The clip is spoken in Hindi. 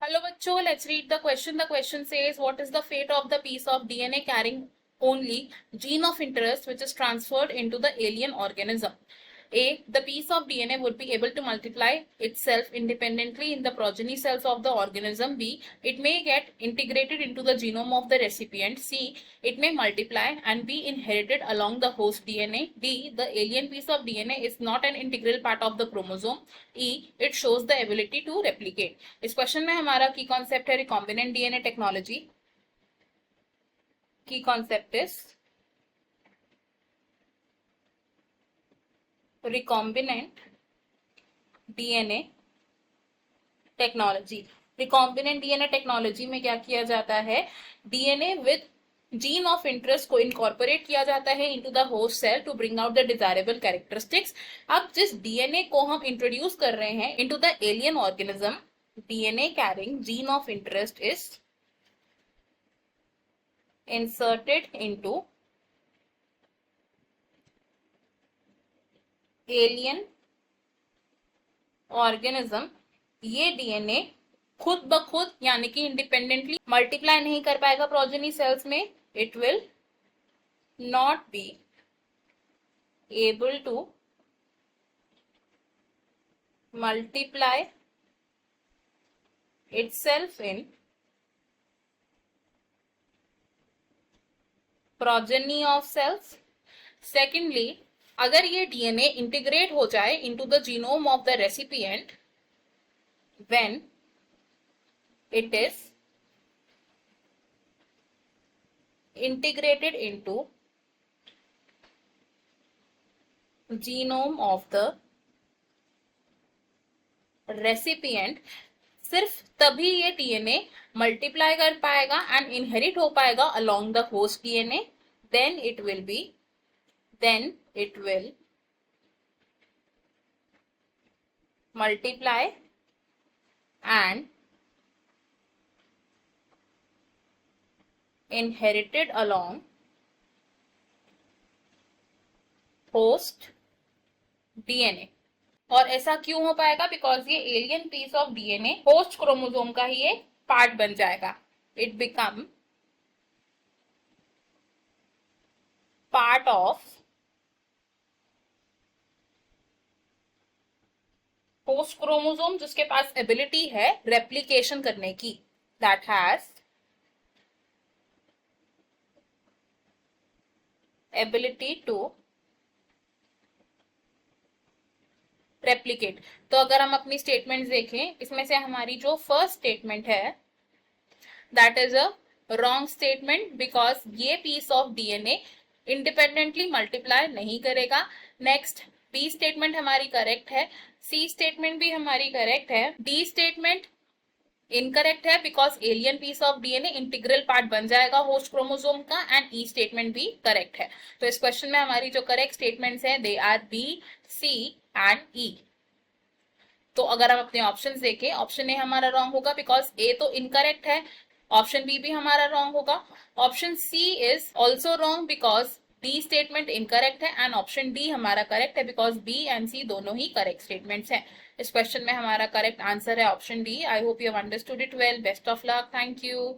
Hello bachcho, let's read the question. The question says, what is the fate of the piece of DNA carrying only gene of interest which is transferred into the alien organism? A. The piece of DNA would be able to multiply itself independently in the progeny cells of the organism. B. It may get integrated into the genome of the recipient. C. It may multiply and be inherited along the host DNA. D. The alien piece of DNA is not an integral part of the chromosome. E. It shows the ability to replicate. इस क्वेश्चन में हमारा की कॉन्सेप्ट है recombinant DNA technology. Key concept is recombinant DNA technology. Recombinant DNA technology में क्या किया जाता है, DNA with gene of interest को इनकॉर्पोरेट किया जाता है into the host cell to bring out the desirable characteristics. अब जिस डीएनए को हम इंट्रोड्यूस कर रहे हैं into the alien organism, DNA carrying gene of interest is inserted into alien organism. ये डीएनए खुद ब खुद यानी कि इंडिपेंडेंटली मल्टीप्लाई नहीं कर पाएगा प्रोजेनी सेल्स में. It will not be able to multiply itself in progeny of cells. Secondly, अगर ये डीएनए इंटीग्रेट हो जाए into the genome of the recipient, when it is integrated into genome of the recipient, सिर्फ तभी ये डीएनए मल्टीप्लाई कर पाएगा एंड इनहेरिट हो पाएगा along the host DNA. Then it will multiply and inherited along host DNA. और ऐसा क्यों हो पाएगा, बिकॉज ये alien piece of DNA host chromosome का ही एक पार्ट बन जाएगा. It become part of host chromosome जिसके पास एबिलिटी है रेप्लिकेशन करने की, that has ability to replicate. तो अगर हम अपनी स्टेटमेंट देखें, इसमें से हमारी जो फर्स्ट स्टेटमेंट है that is a wrong statement, because ये piece of DNA independently multiply नहीं करेगा. नेक्स्ट, बी स्टेटमेंट हमारी करेक्ट है, सी स्टेटमेंट भी हमारी करेक्ट है, डी स्टेटमेंट इनकरेक्ट है because alien piece of DNA integral part बन जाएगा होस्ट क्रोमोसोम का, एंड ई स्टेटमेंट भी करेक्ट है. तो इस क्वेश्चन में हमारी जो करेक्ट स्टेटमेंट्स हैं they are B, C and E. तो अगर हम अपने ऑप्शंस देखें, ऑप्शन ए हमारा रॉन्ग होगा बिकॉज ए तो इनकरेक्ट है, ऑप्शन बी भी हमारा रॉन्ग होगा, option C is also wrong because D statement incorrect है, एंड ऑप्शन डी हमारा करेक्ट है बिकॉज बी एंड सी दोनों ही करेक्ट स्टेटमेंट्स हैं. इस क्वेश्चन में हमारा करेक्ट आंसर है option D. I hope you have understood it well. Best of luck. Thank you.